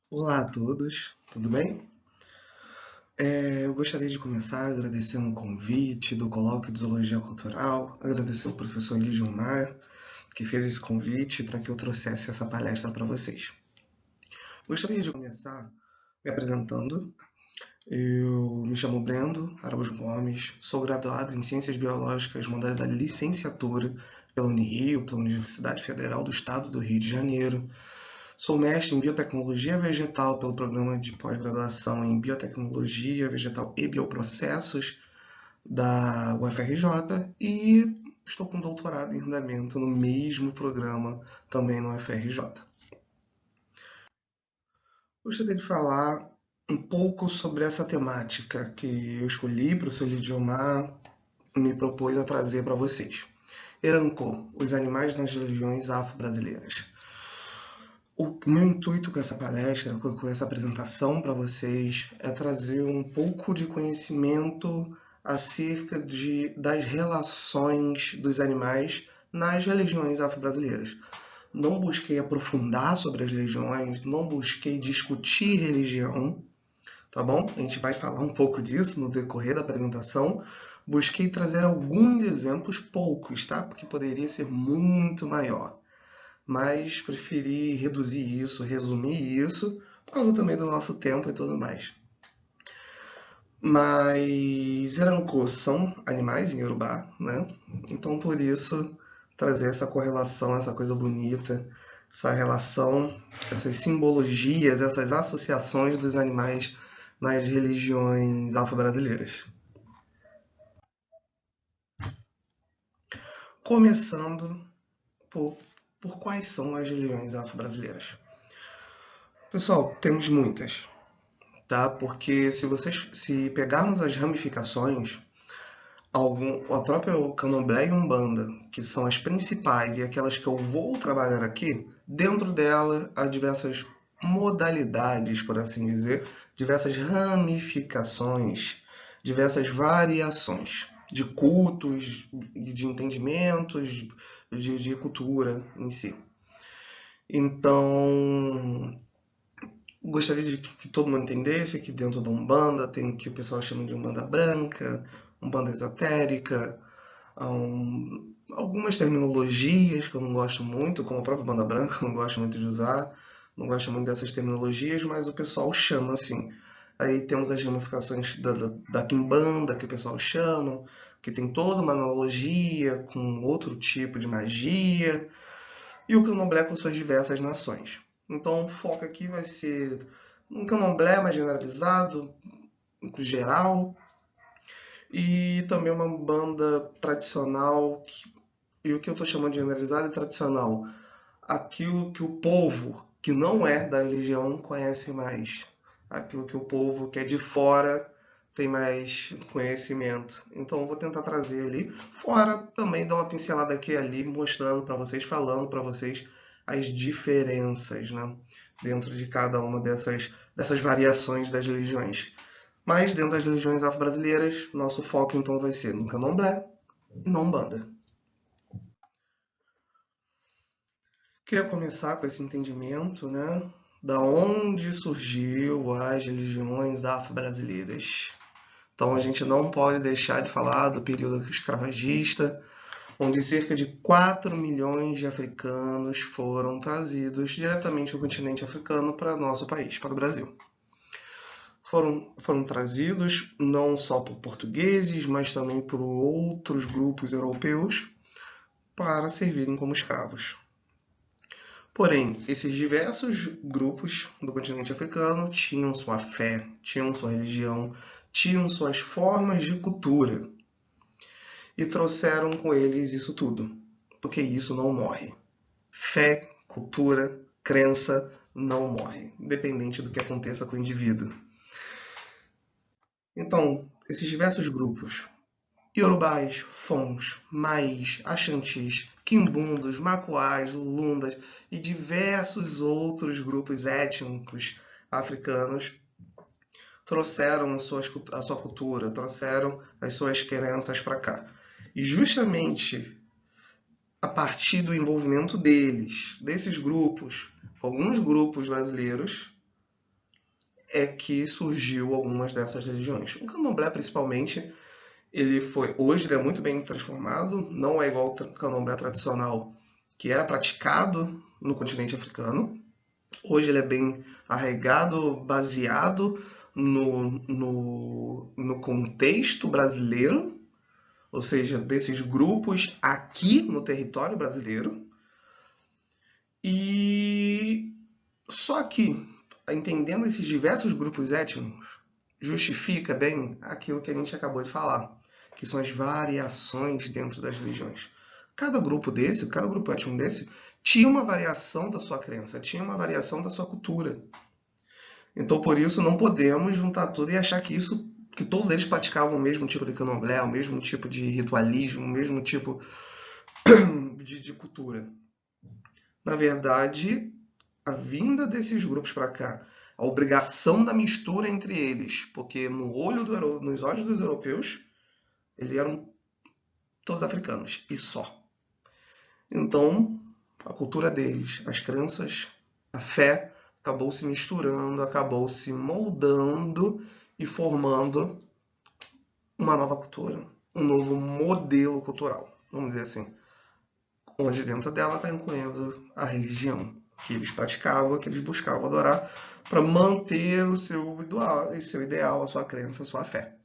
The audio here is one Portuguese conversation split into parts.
Olá a todos, tudo bem? Eu gostaria de começar agradecendo o convite do Colóquio de Zoologia Cultural, agradecer ao professor Gilmar, que fez esse convite para que eu trouxesse essa palestra para vocês. Gostaria de começar me apresentando. Eu me chamo Brendo Araújo Gomes, sou graduado em Ciências Biológicas, modalidade licenciatura pela Unirio, pela Universidade Federal do Estado do Rio de Janeiro. Sou mestre em Biotecnologia Vegetal pelo programa de pós-graduação em Biotecnologia Vegetal e Bioprocessos da UFRJ e estou com doutorado em andamento no mesmo programa também no UFRJ. Gostaria de falar um pouco sobre essa temática que eu escolhi, o professor Lidiomar me propôs a trazer para vocês. Erancô, os animais nas religiões afro-brasileiras. O meu intuito com essa palestra, com essa apresentação para vocês, é trazer um pouco de conhecimento acerca das relações dos animais nas religiões afro-brasileiras. Não busquei aprofundar sobre as religiões, não busquei discutir religião, tá bom? A gente vai falar um pouco disso no decorrer da apresentação. Busquei trazer alguns exemplos, poucos, tá? Porque poderia ser muito maior, mas preferi reduzir isso, resumir isso, por causa também do nosso tempo e tudo mais. Mas Erancô são animais em Yorubá, né? Então por isso trazer essa correlação, essa coisa bonita, essa relação, essas simbologias, essas associações dos animais nas religiões afro-brasileiras. Começando por, por quais são as religiões afro-brasileiras. Pessoal, temos muitas, tá? Porque se pegarmos as ramificações, a própria Candomblé e Umbanda, que são as principais e aquelas que eu vou trabalhar aqui, dentro dela há diversas modalidades, por assim dizer, diversas ramificações, diversas variações de cultos e de entendimentos de cultura em si. Então, gostaria de que todo mundo entendesse que dentro da Umbanda tem o que o pessoal chama de Umbanda branca, Umbanda esotérica, algumas terminologias que eu não gosto muito, como a própria Umbanda branca, eu não gosto muito de usar, não gosto muito dessas terminologias, mas o pessoal chama assim. Aí temos as ramificações da Quimbanda, que o pessoal chama, que tem toda uma analogia com outro tipo de magia, e o Candomblé com suas diversas nações. Então o foco aqui vai ser um Candomblé mais generalizado, geral, e também uma banda tradicional, e o que eu estou chamando de generalizado e tradicional, aquilo que o povo que não é da religião conhece mais, aquilo que o povo que é de fora tem mais conhecimento. Então eu vou tentar trazer ali, fora também dar uma pincelada aqui e ali, mostrando para vocês, falando para vocês as diferenças, né, dentro de cada uma dessas variações das religiões. Mas dentro das religiões afro-brasileiras, nosso foco então vai ser no candomblé e na umbanda. Queria começar com esse entendimento, né, da onde surgiu as religiões afro-brasileiras. Então a gente não pode deixar de falar do período escravagista, onde cerca de 4 milhões de africanos foram trazidos diretamente do continente africano para nosso país, para o Brasil. Foram trazidos não só por portugueses, mas também por outros grupos europeus para servirem como escravos. Porém, esses diversos grupos do continente africano tinham sua fé, tinham sua religião, tinham suas formas de cultura e trouxeram com eles isso tudo, porque isso não morre. Fé, cultura, crença não morre, independente do que aconteça com o indivíduo. Então, esses diversos grupos, Yorubais, Fons, Mais, Axantis, Quimbundos, Macuais, Lundas e diversos outros grupos étnicos africanos trouxeram a sua cultura, trouxeram as suas crenças para cá. E justamente a partir do envolvimento desses grupos, alguns grupos brasileiros, é que surgiu algumas dessas religiões. O candomblé, principalmente, hoje ele é muito bem transformado, não é igual ao candomblé tradicional que era praticado no continente africano. Hoje ele é bem arraigado, baseado no contexto brasileiro, ou seja, desses grupos aqui no território brasileiro. E só que, entendendo esses diversos grupos étnicos, justifica bem aquilo que a gente acabou de falar, que são as variações dentro das religiões. Cada grupo étnico desse, tinha uma variação da sua crença, tinha uma variação da sua cultura. Então, por isso, não podemos juntar tudo e achar que todos eles praticavam o mesmo tipo de candomblé, o mesmo tipo de ritualismo, o mesmo tipo de cultura. Na verdade, a vinda desses grupos para cá, a obrigação da mistura entre eles, porque nos olhos dos europeus, eles eram todos africanos, e só. Então, a cultura deles, as crenças, a fé, acabou se misturando, acabou se moldando e formando uma nova cultura, um novo modelo cultural, vamos dizer assim, onde dentro dela está incluindo a religião que eles praticavam, que eles buscavam adorar, para manter o seu ideal, a sua crença, a sua fé.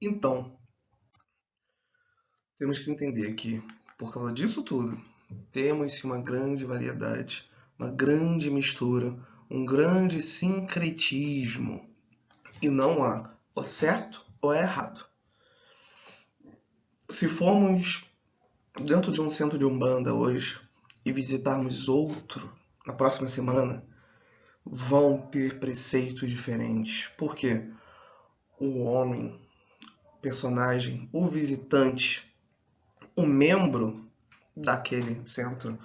Então, temos que entender que, por causa disso tudo, temos uma grande variedade, uma grande mistura, um grande sincretismo. E não há o certo ou é errado. Se formos dentro de um centro de Umbanda hoje e visitarmos outro na próxima semana, vão ter preceitos diferentes. Por quê? O homem, o personagem, o visitante, o membro daquele centro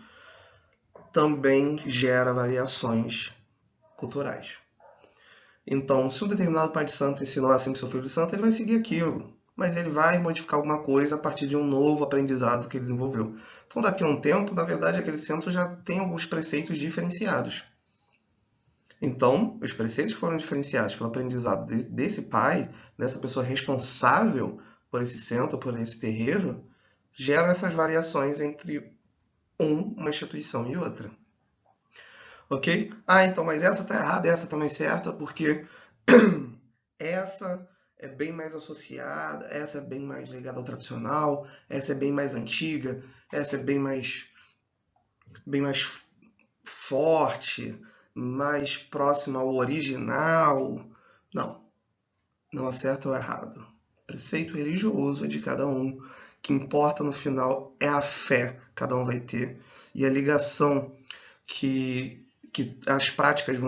também gera variações culturais. Então, se um determinado pai de santo ensinou assim para o seu filho de santo, ele vai seguir aquilo. Mas ele vai modificar alguma coisa a partir de um novo aprendizado que ele desenvolveu. Então, daqui a um tempo, na verdade, aquele centro já tem alguns preceitos diferenciados. Então, os preceitos que foram diferenciados pelo aprendizado desse pai, dessa pessoa responsável por esse centro, por esse terreiro, geram essas variações entre uma instituição e outra. Ok? Ah, então, mas essa está errada e essa está mais certa, porque essa é bem mais associada, essa é bem mais ligada ao tradicional, essa é bem mais antiga, essa é bem mais forte, mais próxima ao original. Não, não é certo ou errado. O preceito religioso é de cada um. O que importa no final é a fé que cada um vai ter e a ligação que as práticas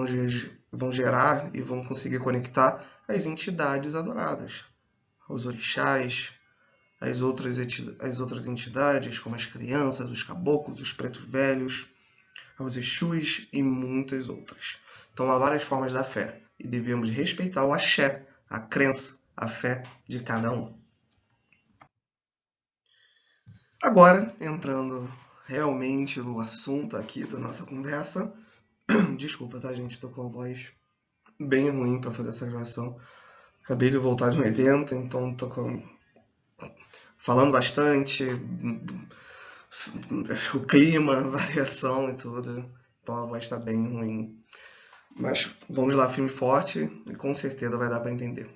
vão gerar e vão conseguir conectar as entidades adoradas, aos orixás, as outras entidades, como as crianças, os caboclos, os pretos velhos, aos exus e muitas outras. Então há várias formas da fé e devemos respeitar o axé, a crença, a fé de cada um. Agora, entrando realmente no assunto aqui da nossa conversa, desculpa, tá, gente? Tô com a voz bem ruim para fazer essa gravação. Acabei de voltar de um evento, então tô falando bastante, o clima, a variação e tudo. Então a voz está bem ruim. Mas vamos lá, firme e forte, e com certeza vai dar para entender.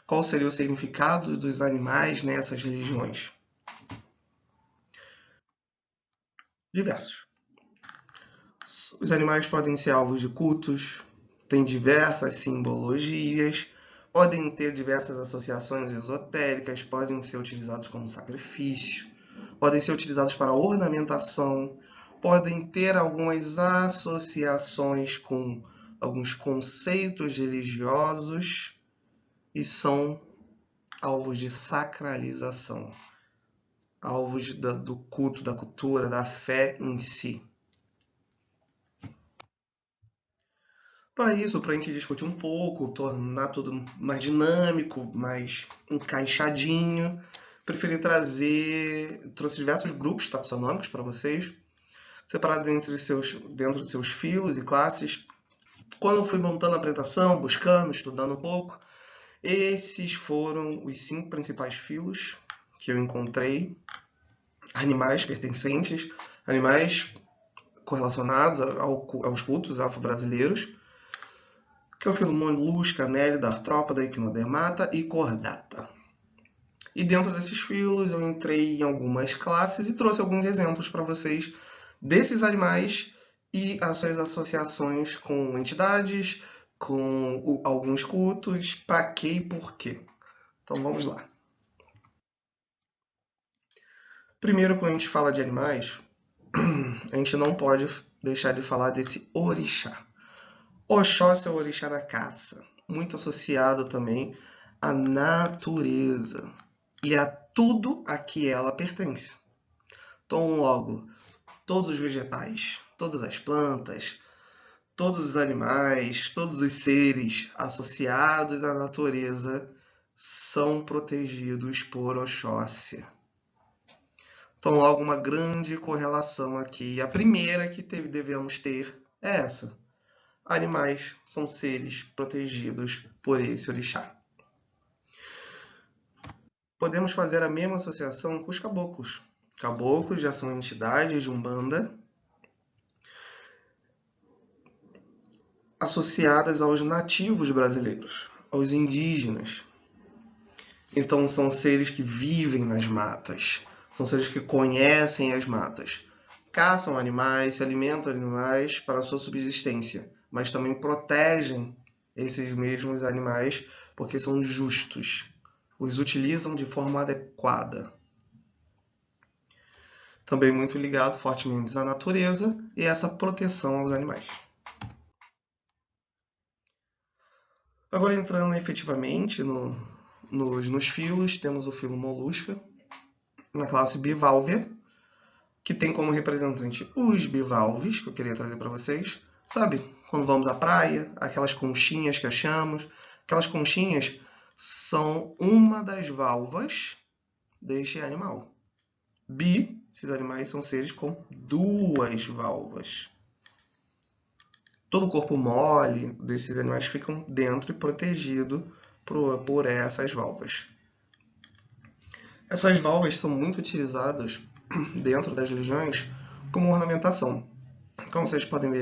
Qual seria o significado dos animais nessas religiões? Diversos. Os animais podem ser alvos de cultos, têm diversas simbologias, podem ter diversas associações esotéricas, podem ser utilizados como sacrifício, podem ser utilizados para ornamentação, podem ter algumas associações com alguns conceitos religiosos e são alvos de sacralização, alvos do culto, da cultura, da fé em si. Para isso, para a gente discutir um pouco, tornar tudo mais dinâmico, mais encaixadinho, trouxe diversos grupos taxonômicos para vocês. separado dentro de seus filos e classes. Quando eu fui montando a apresentação, buscando, estudando um pouco, esses foram os 5 principais filos que eu encontrei. Animais pertencentes, animais correlacionados aos cultos afro-brasileiros, que é o filo Molusca, Annelida, Artrópoda, Equinodermata e Chordata. E dentro desses filos eu entrei em algumas classes e trouxe alguns exemplos para vocês desses animais e as suas associações com entidades, com alguns cultos, para quê e por quê. Então vamos lá. Primeiro, quando a gente fala de animais, a gente não pode deixar de falar desse orixá. Oxóssi é o orixá da caça, muito associado também à natureza e a tudo a que ela pertence. Então, logo, todos os vegetais, todas as plantas, todos os animais, todos os seres associados à natureza são protegidos por Oxóssi. Então, logo, uma grande correlação aqui. A primeira que devemos ter é essa. Animais são seres protegidos por esse orixá. Podemos fazer a mesma associação com os caboclos. Caboclos já são entidades de Umbanda associadas aos nativos brasileiros, aos indígenas. Então, são seres que vivem nas matas, são seres que conhecem as matas, caçam animais, se alimentam de animais para a sua subsistência, mas também protegem esses mesmos animais porque são justos, os utilizam de forma adequada. Também muito ligado fortemente à natureza e essa proteção aos animais. Agora entrando efetivamente nos filos, temos o filo Molusca, na classe Bivalvia, que tem como representante os bivalves, que eu queria trazer para vocês. Sabe, quando vamos à praia, aquelas conchinhas que achamos, aquelas conchinhas são uma das valvas deste animal. Esses animais são seres com 2 valvas. Todo o corpo mole desses animais ficam dentro e protegido por essas valvas. Essas valvas são muito utilizadas dentro das religiões como ornamentação. Como vocês podem ver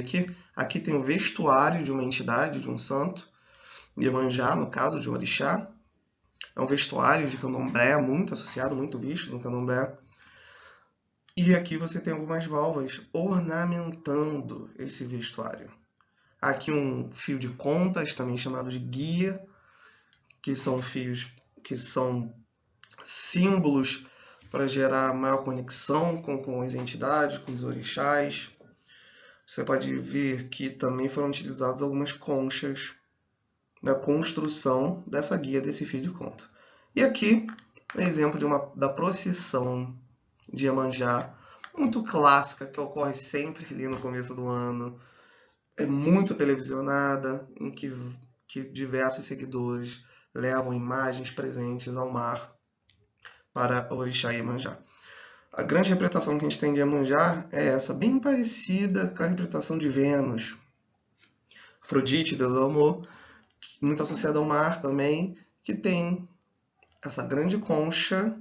aqui tem o vestuário de uma entidade, de um santo, Iemanjá, no caso de um orixá. É um vestuário de candomblé, muito associado, muito visto no candomblé. E aqui você tem algumas valvas ornamentando esse vestuário. Aqui um fio de contas, também chamado de guia, que são fios que são símbolos para gerar maior conexão com as entidades, com os orixás. Você pode ver que também foram utilizadas algumas conchas na construção dessa guia, desse fio de conta. E aqui, um exemplo da procissão de Iemanjá, muito clássica, que ocorre sempre ali no começo do ano. É muito televisionada, em que diversos seguidores levam imagens presentes ao mar para o orixá Iemanjá. A grande representação que a gente tem de Iemanjá é essa, bem parecida com a representação de Vênus. Afrodite, deus do amor, muito associada ao mar também, que tem essa grande concha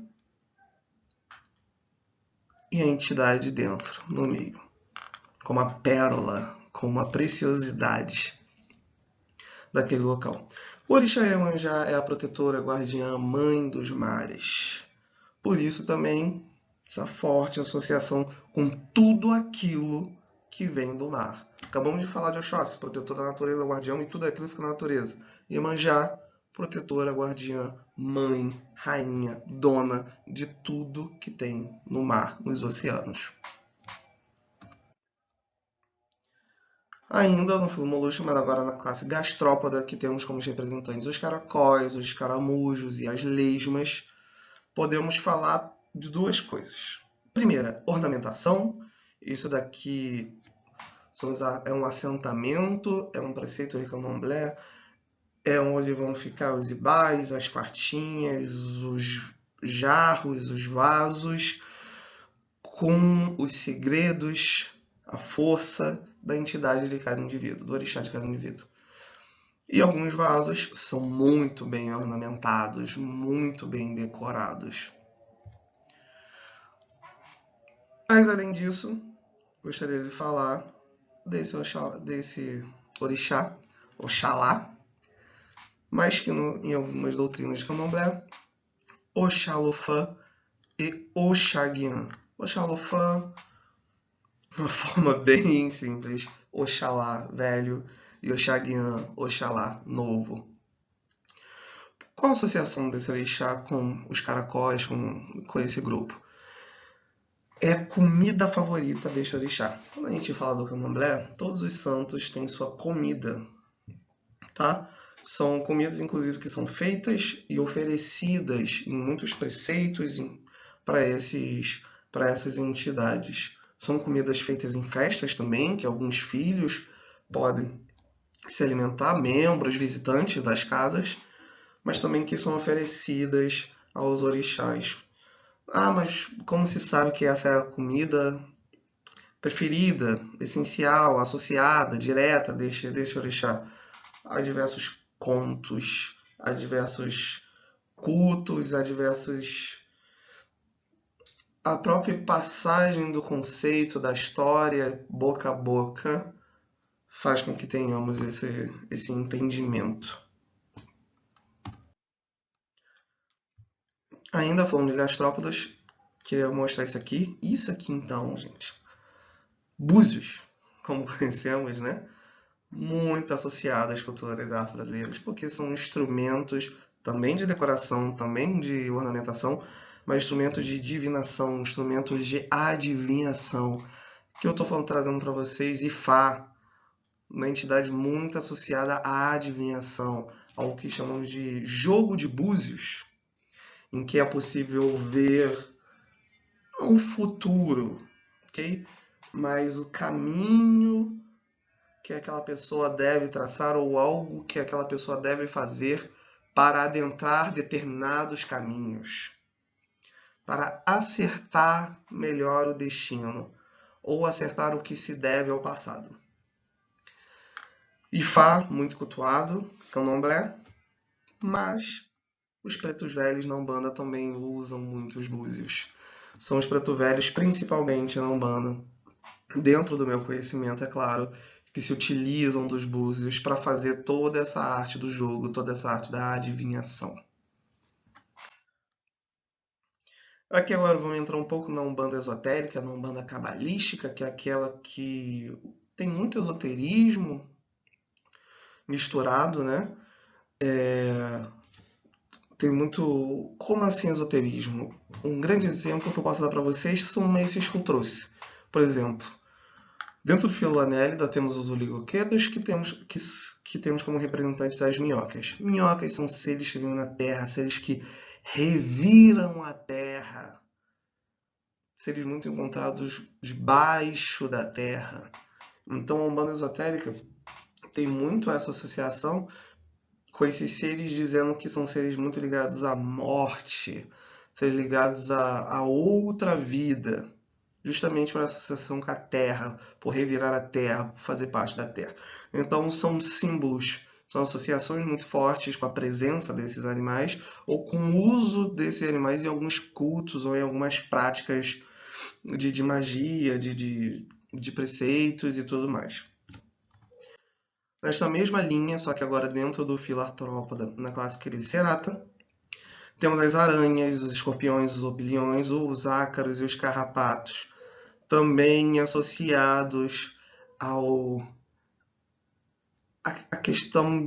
e a entidade dentro, no meio, como a pérola, como uma preciosidade daquele local. O orixá Iemanjá é a protetora, guardiã, mãe dos mares. Por isso também essa forte associação com tudo aquilo que vem do mar. Acabamos de falar de Oxóssi, protetor da natureza, guardião, e tudo aquilo fica na natureza. Iemanjá, protetora, guardiã, mãe, rainha, dona de tudo que tem no mar, nos oceanos. Ainda no filo Molusco, mas agora na classe Gastrópoda, que temos como representantes os caracóis, os escaramujos e as lesmas, podemos falar de 2 coisas. Primeira, ornamentação. Isso daqui é um assentamento, é um preceito de candomblé, é onde vão ficar os ibás, as quartinhas, os jarros, os vasos, com os segredos a força da entidade de cada indivíduo, do orixá de cada indivíduo. E alguns vasos são muito bem ornamentados, muito bem decorados. Mas além disso, gostaria de falar desse orixá, Oxalá, mas que em algumas doutrinas de Candomblé, Oxalofã e Oxaguian. Oxalofã, uma forma bem simples, Oxalá velho, e Oxaguian, Oxalá novo. Qual a associação desse orixá com os caracóis, com esse grupo? É a comida favorita deste orixá. Quando a gente fala do Candomblé, todos os santos têm sua comida, tá? São comidas, inclusive, que são feitas e oferecidas em muitos preceitos para essas entidades. São comidas feitas em festas também, que alguns filhos podem se alimentar, membros, visitantes das casas, mas também que são oferecidas aos orixás. Ah, mas como se sabe que essa é a comida preferida, essencial, associada, direta deste orixá? Há diversos contos, há diversos cultos, há diversos... A própria passagem do conceito, da história, boca a boca, faz com que tenhamos esse entendimento. Ainda falando de gastrópodas, queria mostrar isso aqui. Isso aqui então, gente. Búzios, como conhecemos, né? Muito associado às culturas afro-brasileiras, porque são instrumentos também de decoração, também de ornamentação, mas instrumentos de divinação, instrumentos de adivinhação, que eu estou trazendo para vocês. Ifá, uma entidade muito associada à adivinhação, ao que chamamos de jogo de búzios, em que é possível ver um futuro, ok? Mas o caminho que aquela pessoa deve traçar ou algo que aquela pessoa deve fazer para adentrar determinados caminhos, para acertar melhor o destino ou acertar o que se deve ao passado. Ifá, muito cultuado, Candomblé, mas os pretos velhos na Umbanda também usam muito os búzios. São os pretos velhos, principalmente na Umbanda, dentro do meu conhecimento, é claro, que se utilizam dos búzios para fazer toda essa arte do jogo, toda essa arte da adivinhação. Aqui agora vamos entrar um pouco na Umbanda esotérica, na Umbanda cabalística, que é aquela que tem muito esoterismo misturado, né? Tem muito... Como assim esoterismo? Um grande exemplo que eu posso dar para vocês são esses que eu trouxe. Por exemplo, dentro do filo Anélida temos os oligoquetos, que temos como representantes as minhocas. Minhocas são seres que vivem na Terra, seres que reviram a Terra. Seres muito encontrados debaixo da Terra. Então a Umbanda esotérica tem muito essa associação com esses seres, dizendo que são seres muito ligados à morte, seres ligados a outra vida, justamente por associação com a Terra, por revirar a Terra, por fazer parte da Terra. Então são símbolos, são associações muito fortes com a presença desses animais ou com o uso desses animais em alguns cultos ou em algumas práticas de magia, de preceitos e tudo mais. Nesta mesma linha, só que agora dentro do filo artrópoda, na classe Quericeratta, temos as aranhas, os escorpiões, os opiliões, os ácaros e os carrapatos, também associados à questão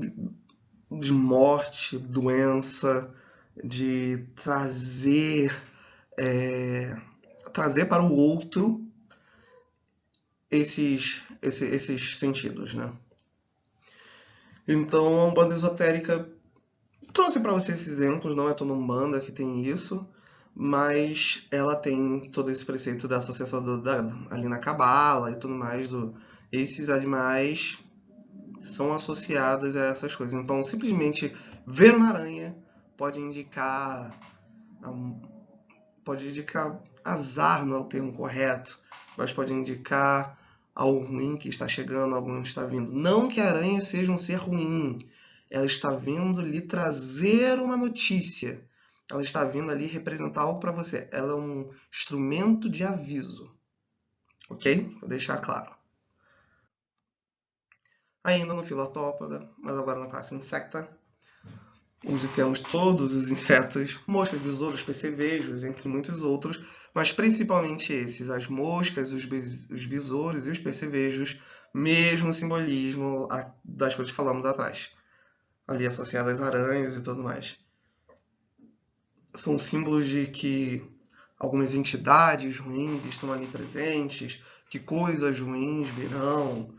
de morte, doença, de trazer para o outro esses sentidos, né? Então, a Umbanda esotérica trouxe para vocês esses exemplos, não é toda Umbanda que tem isso, mas ela tem todo esse preceito da associação ali na Cabala e tudo mais. Esses animais são associados a essas coisas. Então, simplesmente ver uma aranha pode indicar azar, não é o termo correto, mas pode indicar algo ruim que está chegando, algo que está vindo. Não que a aranha seja um ser ruim. Ela está vindo lhe trazer uma notícia. Ela está vindo ali representar algo para você. Ela é um instrumento de aviso. Ok? Vou deixar claro. Ainda no Filotópoda, mas agora na classe Insecta, onde temos todos os insetos, moscas, besouros, percevejos, entre muitos outros, mas principalmente esses, as moscas, os besouros e os percevejos, mesmo simbolismo das coisas que falamos atrás, ali associadas às aranhas e tudo mais. São símbolos de que algumas entidades ruins estão ali presentes, que coisas ruins virão,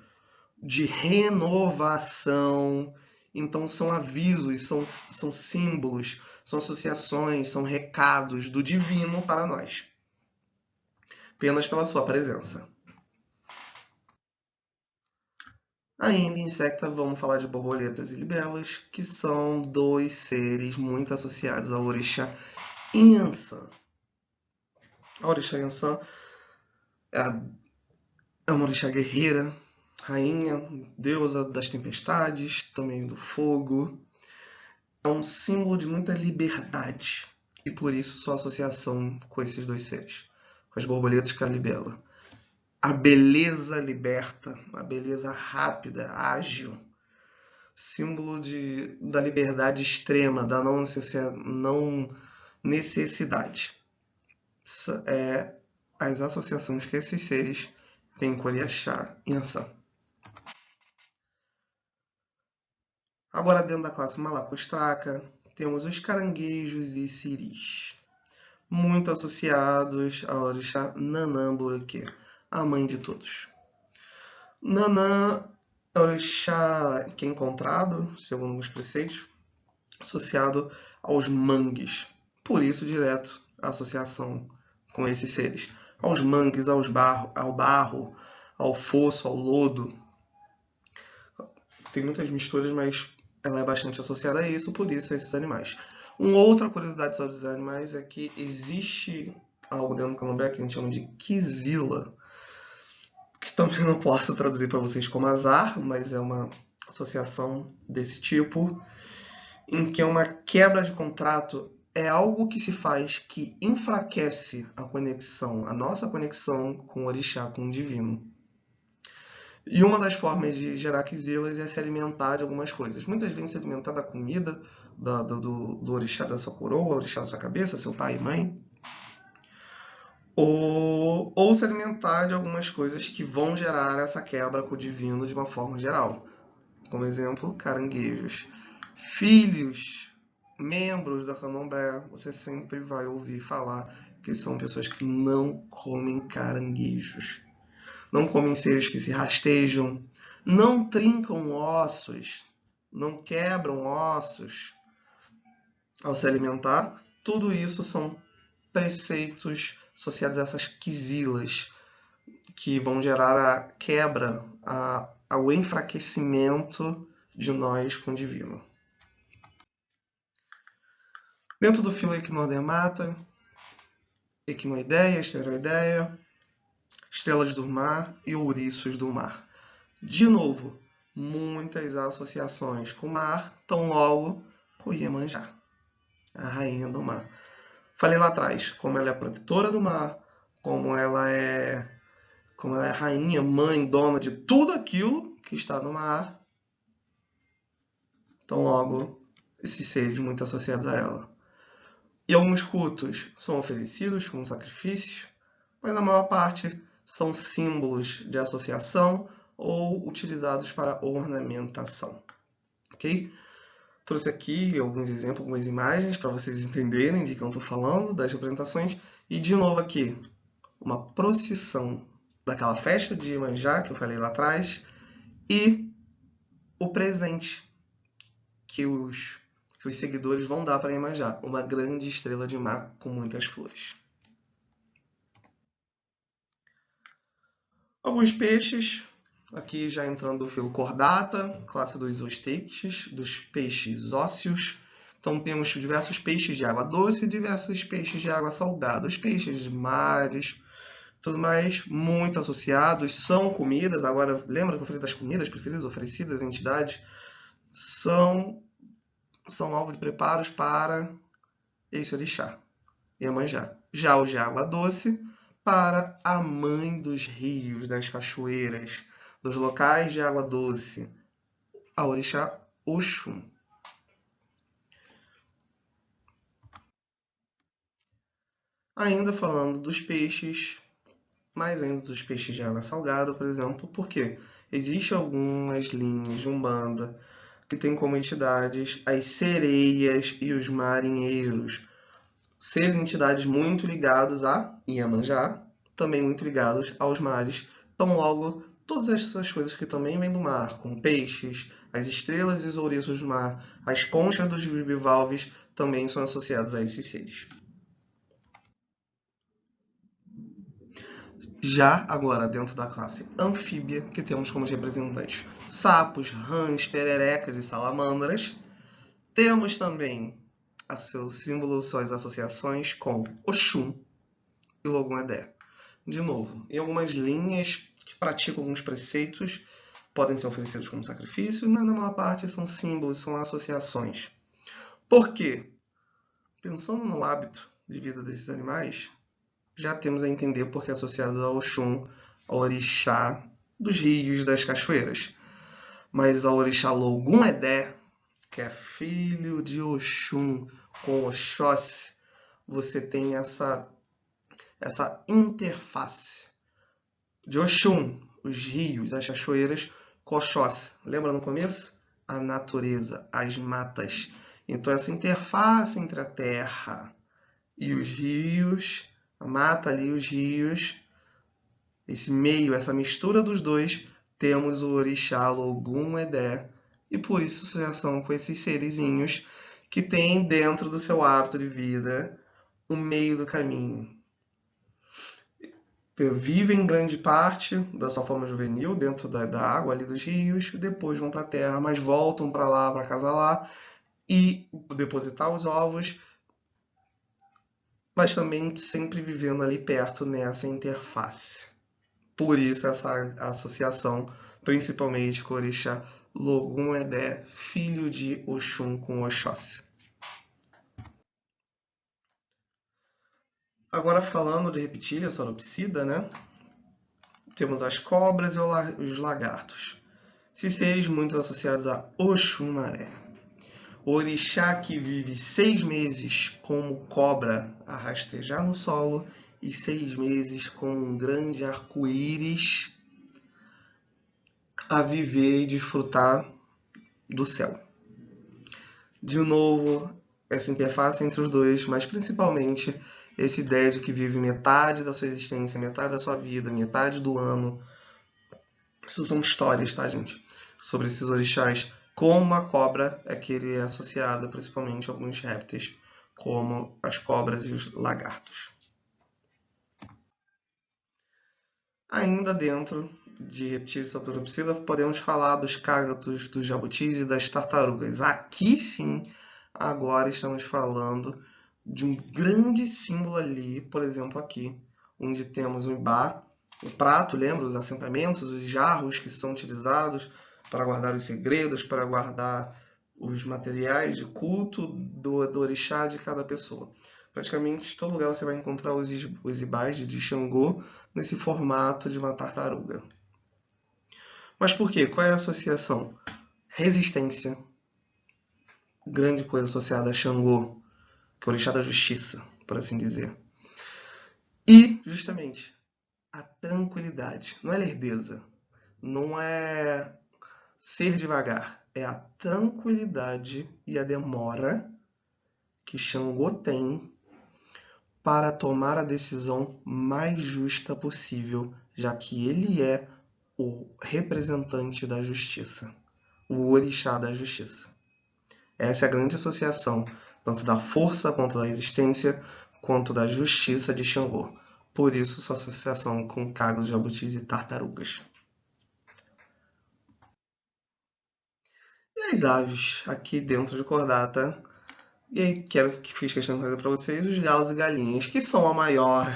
de renovação. Então são avisos, são símbolos, são associações, são recados do divino para nós, apenas pela sua presença. Ainda em Insecta, vamos falar de borboletas e libelas, que são dois seres muito associados ao orixá Yansan. A orixá Yansan é uma orixá guerreira, rainha, deusa das tempestades, também do fogo. É um símbolo de muita liberdade, e por isso sua associação com esses dois seres, com as borboletas e com a libela. A beleza liberta, a beleza rápida, ágil, símbolo da liberdade extrema, da não necessidade. É as associações que esses seres têm com Orixá Yansan. Agora, dentro da classe Malacostraca, temos os caranguejos e siris, muito associados a orixá Nanã-Boroquê, a mãe de todos. Nanã é orixá que é encontrado, segundo os preceitos, associado aos mangues. Por isso, direto, a associação com esses seres. Aos mangues, ao barro, ao fosso, ao lodo. Tem muitas misturas, mas ela é bastante associada a isso, por isso a esses animais. Uma outra curiosidade sobre os animais é que existe algo dentro do candomblé que a gente chama de quizila, que também não posso traduzir para vocês como azar, mas é uma associação desse tipo, em que uma quebra de contrato é algo que se faz que enfraquece a conexão, a nossa conexão com o orixá, com o divino. E uma das formas de gerar quizilas é se alimentar de algumas coisas. Muitas vezes se alimentar da comida do orixá da sua coroa, orixá da sua cabeça, seu pai e mãe. Ou se alimentar de algumas coisas que vão gerar essa quebra com o divino de uma forma geral. Como exemplo, caranguejos. Filhos, membros da candomblé, você sempre vai ouvir falar que são pessoas que não comem caranguejos. Não comem seres que se rastejam, não trincam ossos, não quebram ossos ao se alimentar. Tudo isso são preceitos associados a essas quizilas que vão gerar a quebra, ao enfraquecimento de nós com o divino. Dentro do filo Equinodermata, Equinoideia, Esteroideia, Estrelas do Mar e Ouriços do Mar. De novo, muitas associações com o mar, tão logo com Iemanjá, a rainha do mar. Falei lá atrás, como ela é protetora do mar, como ela é rainha, mãe, dona de tudo aquilo que está no mar. Então, logo, esses seres muito associados a ela. E alguns cultos são oferecidos como sacrifício, mas na maior parte são símbolos de associação ou utilizados para ornamentação. Ok? Trouxe aqui alguns exemplos, algumas imagens para vocês entenderem de que eu estou falando, das representações. E de novo aqui, uma procissão daquela festa de Iemanjá que eu falei lá atrás e o presente que os seguidores vão dar para Iemanjá, uma grande estrela de mar com muitas flores. Alguns peixes, aqui já entrando no filo Cordata, classe dos osteites, dos peixes ósseos. Então temos diversos peixes de água doce e diversos peixes de água salgada. Os peixes de mares, tudo mais, muito associados, são comidas. Agora, lembra que eu falei das comidas preferidas oferecidas à entidade? São, são alvo de preparos para esse orixá, Iemanjá. Já o de água doce, para a mãe dos rios, das cachoeiras, dos locais de água doce, a orixá Oxum. Ainda falando dos peixes, mais ainda dos peixes de água salgada, por exemplo, porque existem algumas linhas de Umbanda que têm como entidades as sereias e os marinheiros. Serem entidades muito ligados a Iemanjá, também muito ligados aos mares. Então, logo, todas essas coisas que também vêm do mar, como peixes, as estrelas e os ouriços do mar, as conchas dos bivalves, também são associados a esses seres. Já agora, dentro da classe anfíbia, que temos como representantes sapos, rãs, pererecas e salamandras, temos também a seu símbolo, suas associações com Oxum e Logum-Edé. De novo, em algumas linhas que praticam alguns preceitos, podem ser oferecidos como sacrifício, mas na maior parte são símbolos, são associações. Por quê? Pensando no hábito de vida desses animais, já temos a entender porque é associado ao Oxum, ao orixá dos rios e das cachoeiras. Mas ao orixá Logum-Edé, que é filho de Oxum com Oxóssi, você tem essa interface de Oxum, os rios, as cachoeiras, com Oxóssi. Lembra no começo? A natureza, as matas. Então, essa interface entre a terra e os rios, a mata ali, os rios, esse meio, essa mistura dos dois, temos o orixá Logum-Edé, e por isso associação com esses serizinhos que tem dentro do seu hábito de vida o meio do caminho. Vivem grande parte da sua forma juvenil dentro da água ali dos rios, depois vão para a terra, mas voltam para lá, para acasalar e depositar os ovos, mas também sempre vivendo ali perto nessa interface. Por isso essa associação, principalmente com o orixá Logum-Edé, filho de Oxum com Oxóssi. Agora falando de reptília, sauropsida, né? Temos as cobras e os lagartos. Esses seres muito associados a Oxumaré. O orixá que vive 6 meses como cobra a rastejar no solo e 6 meses com um grande arco-íris a viver e desfrutar do céu. De novo, essa interface entre os dois, mas principalmente essa ideia de que vive metade da sua existência, metade da sua vida, metade do ano. Isso são histórias, tá, gente? Sobre esses orixás. Como a cobra é que ele é associado principalmente a alguns répteis, como as cobras e os lagartos. Ainda dentro de reptídeos sauropsida, podemos falar dos cágados, dos jabutis e das tartarugas. Aqui sim, agora estamos falando de um grande símbolo ali, por exemplo aqui, onde temos o ibá, o prato, lembra? Os assentamentos, os jarros que são utilizados para guardar os segredos, para guardar os materiais de culto do orixá de cada pessoa. Praticamente em todo lugar você vai encontrar os ibás de Xangô nesse formato de uma tartaruga. Mas por quê? Qual é a associação? Resistência. Grande coisa associada a Xangô, que é o orixá da justiça, por assim dizer. E, justamente, a tranquilidade. Não é lerdeza. Não é ser devagar. É a tranquilidade e a demora que Xangô tem para tomar a decisão mais justa possível, já que ele é o representante da justiça, o orixá da justiça. Essa é a grande associação, tanto da força quanto da resistência, quanto da justiça de Xangô. Por isso, sua associação com cágados, jabutis e tartarugas. E as aves, aqui dentro de Kordata, E aí, fiz questão de fazer para vocês os galos e galinhas, que são a maior,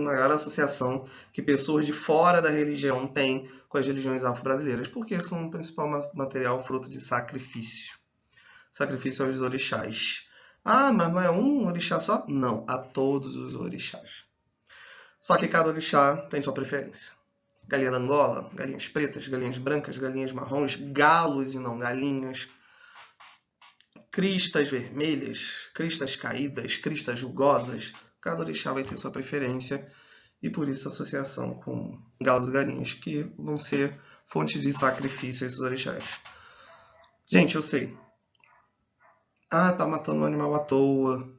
maior associação que pessoas de fora da religião têm com as religiões afro-brasileiras, porque são o principal material fruto de sacrifício. Sacrifício aos orixás. Ah, mas não é um orixá só? Não, a todos os orixás. Só que cada orixá tem sua preferência. Galinha da Angola, galinhas pretas, galinhas brancas, galinhas marrons, galos e não galinhas, cristas vermelhas, cristas caídas, cristas rugosas. Cada orixá vai ter sua preferência e por isso a associação com galos e galinhas, que vão ser fonte de sacrifício a esses orixás. Gente, eu sei. Ah, tá matando um animal à toa.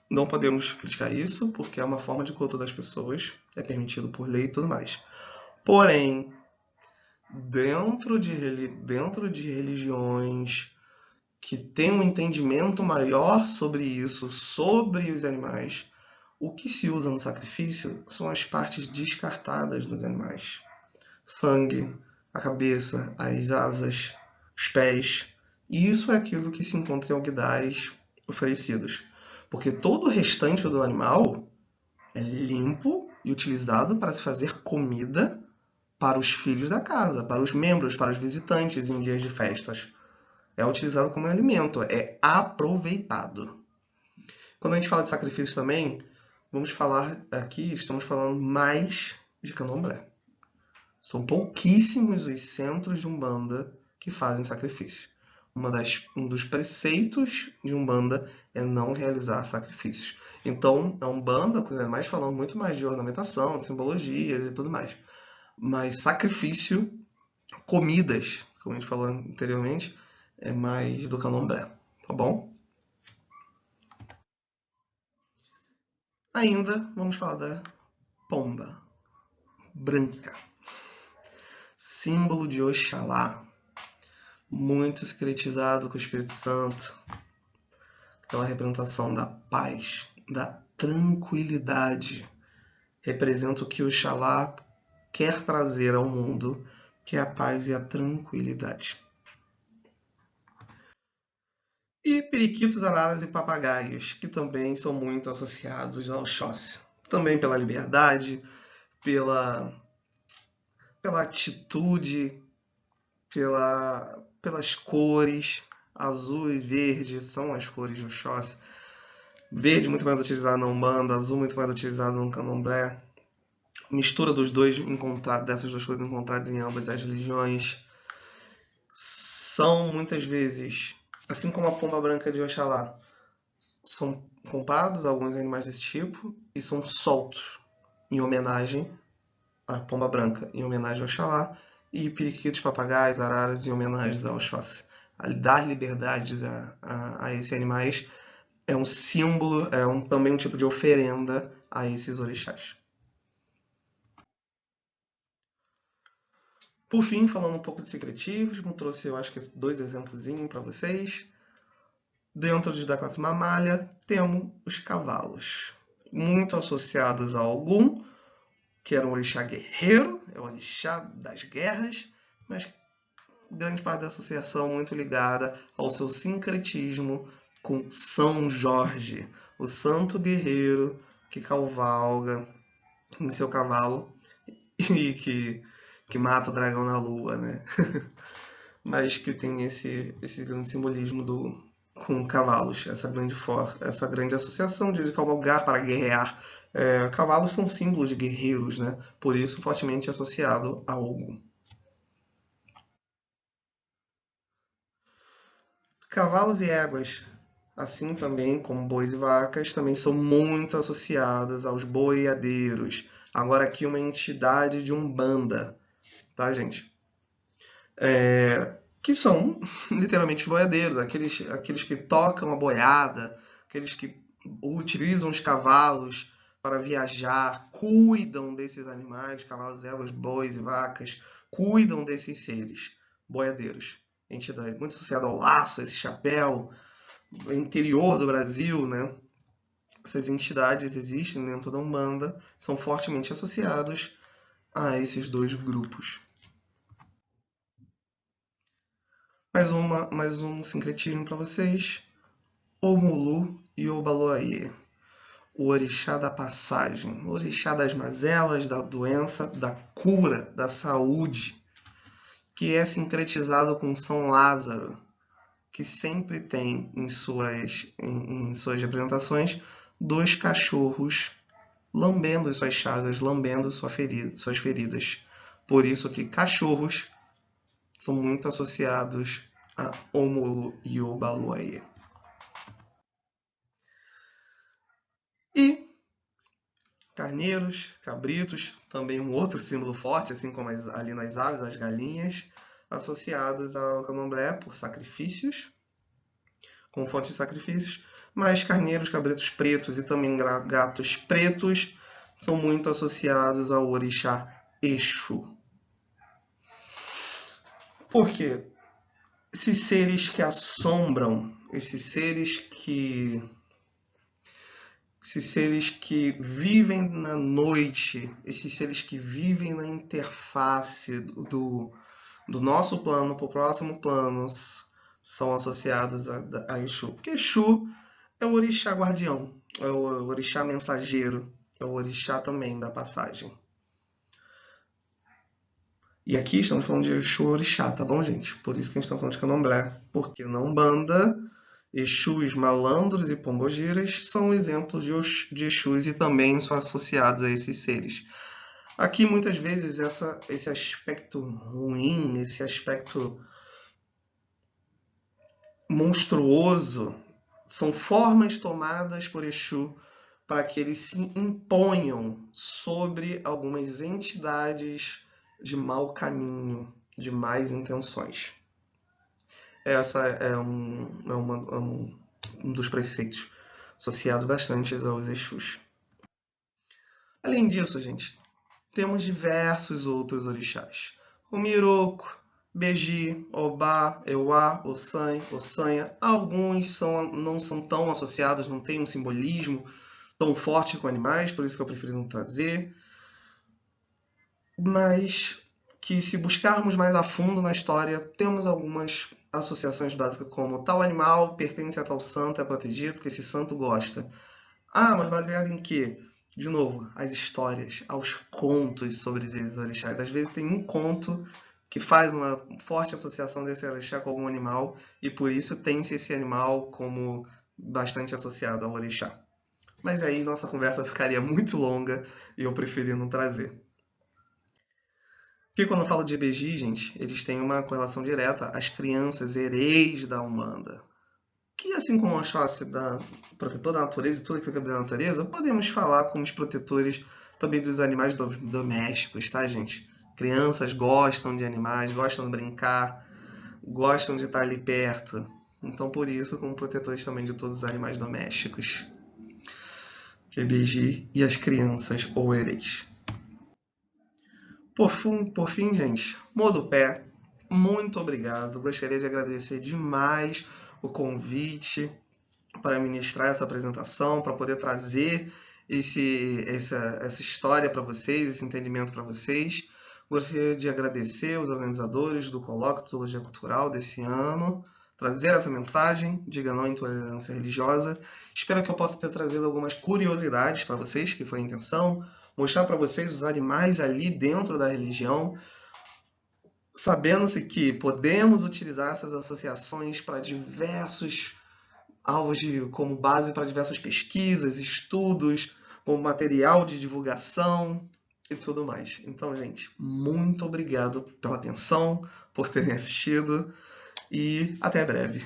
Não podemos criticar isso, porque é uma forma de culto das pessoas, é permitido por lei e tudo mais. Porém, dentro de religiões que têm um entendimento maior sobre isso, sobre os animais, o que se usa no sacrifício são as partes descartadas dos animais. Sangue, a cabeça, as asas, os pés. E isso é aquilo que se encontra em alguidais oferecidos. Porque todo o restante do animal é limpo e utilizado para se fazer comida para os filhos da casa, para os membros, para os visitantes em dias de festas. É utilizado como alimento, é aproveitado. Quando a gente fala de sacrifício também, vamos falar aqui, estamos falando mais de candomblé. São pouquíssimos os centros de Umbanda que fazem sacrifício. Um dos preceitos de Umbanda é não realizar sacrifícios. Então, a Umbanda, com os animais, falando muito mais de ornamentação, de simbologias e tudo mais. Mas sacrifício, comidas, como a gente falou anteriormente, é mais do candomblé, tá bom? Ainda vamos falar da pomba branca, símbolo de Oxalá, muito secretizado com o Espírito Santo, aquela representação da paz, da tranquilidade, representa o que Oxalá quer trazer ao mundo, que é a paz e a tranquilidade. E periquitos, araras e papagaios, que também são muito associados ao Oxóssi. Também pela liberdade, pela atitude, pelas cores. Azul e verde são as cores do Oxóssi. Verde muito mais utilizado na Umbanda, azul muito mais utilizado no Candomblé. Mistura dos dois, dessas duas coisas encontradas em ambas as religiões. São muitas vezes, assim como a pomba branca de Oxalá, são comprados alguns animais desse tipo e são soltos em homenagem à pomba branca, em homenagem ao Oxalá, e periquitos, papagaios, araras em homenagem ao Oxóssi. Dar liberdades a esses animais é um símbolo, também um tipo de oferenda a esses orixás. Por fim, falando um pouco de secretismo, trouxe, eu acho que 2 exemplos para vocês. Dentro da classe mamália, temos os cavalos, muito associados a Ogum, que era um orixá guerreiro, é o orixá das guerras, mas grande parte da associação muito ligada ao seu sincretismo com São Jorge, o santo guerreiro que cavalga em seu cavalo e que mata o dragão na lua, né? Mas que tem esse grande simbolismo com cavalos, essa grande associação de cavalgar para guerrear. Cavalos são símbolos de guerreiros, né? Por isso fortemente associado a Ogum. Cavalos e éguas, assim também como bois e vacas, também são muito associadas aos boiadeiros. Agora aqui uma entidade de Umbanda, tá, gente? Que são literalmente os boiadeiros, aqueles que tocam a boiada, aqueles que utilizam os cavalos para viajar, cuidam desses animais, cavalos, éguas, bois e vacas, cuidam desses seres, boiadeiros. Entidade muito associada ao laço, esse chapéu, interior do Brasil, né? Essas entidades existem dentro da Umbanda, são fortemente associados a esses dois grupos. Mais um sincretismo para vocês. Omulu e Obaloaiê, o orixá da passagem, o orixá das mazelas, da doença, da cura, da saúde, que é sincretizado com São Lázaro, que sempre tem em suas representações 2 cachorros lambendo suas chagas, lambendo suas feridas. Por isso que cachorros são muito associados a Omulu e Obaloaiê. E carneiros, cabritos, também um outro símbolo forte, assim como ali nas aves, as galinhas, associados ao candomblé por sacrifícios, com fontes de sacrifícios, mas carneiros, cabritos pretos e também gatos pretos são muito associados ao orixá Exu. Por quê? Esses seres que assombram, esses seres que vivem na noite, esses seres que vivem na interface do nosso plano para o próximo plano, são associados a Exu. Porque Exu é o orixá guardião, é o orixá mensageiro, é o orixá também da passagem. E aqui estamos falando de Exu orixá, tá bom, gente? Por isso que a gente está falando de candomblé. Porque na Umbanda, Exus, malandros e pombogiras são exemplos de Exus e também são associados a esses seres. Aqui, muitas vezes, esse aspecto ruim, esse aspecto monstruoso, são formas tomadas por Exu para que eles se imponham sobre algumas entidades de mau caminho, de más intenções. Essa é um dos preceitos associado bastante aos Exus. Além disso, gente, temos diversos outros orixás. O Miroco, Beji, Obá, Euá, Ossan, Ossanha. Alguns não são tão associados, não têm um simbolismo tão forte com animais, por isso que eu preferi não trazer. Mas que, se buscarmos mais a fundo na história, temos algumas associações básicas, como tal animal pertence a tal santo, é protegido porque esse santo gosta. Ah, mas baseado em quê? De novo, as histórias, aos contos sobre esses orixás. Às vezes tem um conto que faz uma forte associação desse orixá com algum animal, e por isso tem-se esse animal como bastante associado ao orixá. Mas aí nossa conversa ficaria muito longa e eu preferi não trazer. Porque quando eu falo de EBG, gente, eles têm uma correlação direta às crianças hereis da Umbanda. Que, assim como o Oxóssi da protetor da natureza e tudo que fica da natureza, podemos falar como os protetores também dos animais domésticos, tá, gente? Crianças gostam de animais, gostam de brincar, gostam de estar ali perto. Então, por isso, como protetores também de todos os animais domésticos. EBG e as crianças ou hereis. Por fim, gente, Modupé, muito obrigado. Gostaria de agradecer demais o convite para ministrar essa apresentação, para poder trazer essa história para vocês, esse entendimento para vocês. Gostaria de agradecer os organizadores do Colóquio de Zoologia Cultural desse ano, trazer essa mensagem, diga não à intolerância religiosa. Espero que eu possa ter trazido algumas curiosidades para vocês, que foi a intenção, mostrar para vocês os animais ali dentro da religião, sabendo-se que podemos utilizar essas associações para diversos alvos como base para diversas pesquisas, estudos, como material de divulgação e tudo mais. Então, gente, muito obrigado pela atenção, por terem assistido e até breve.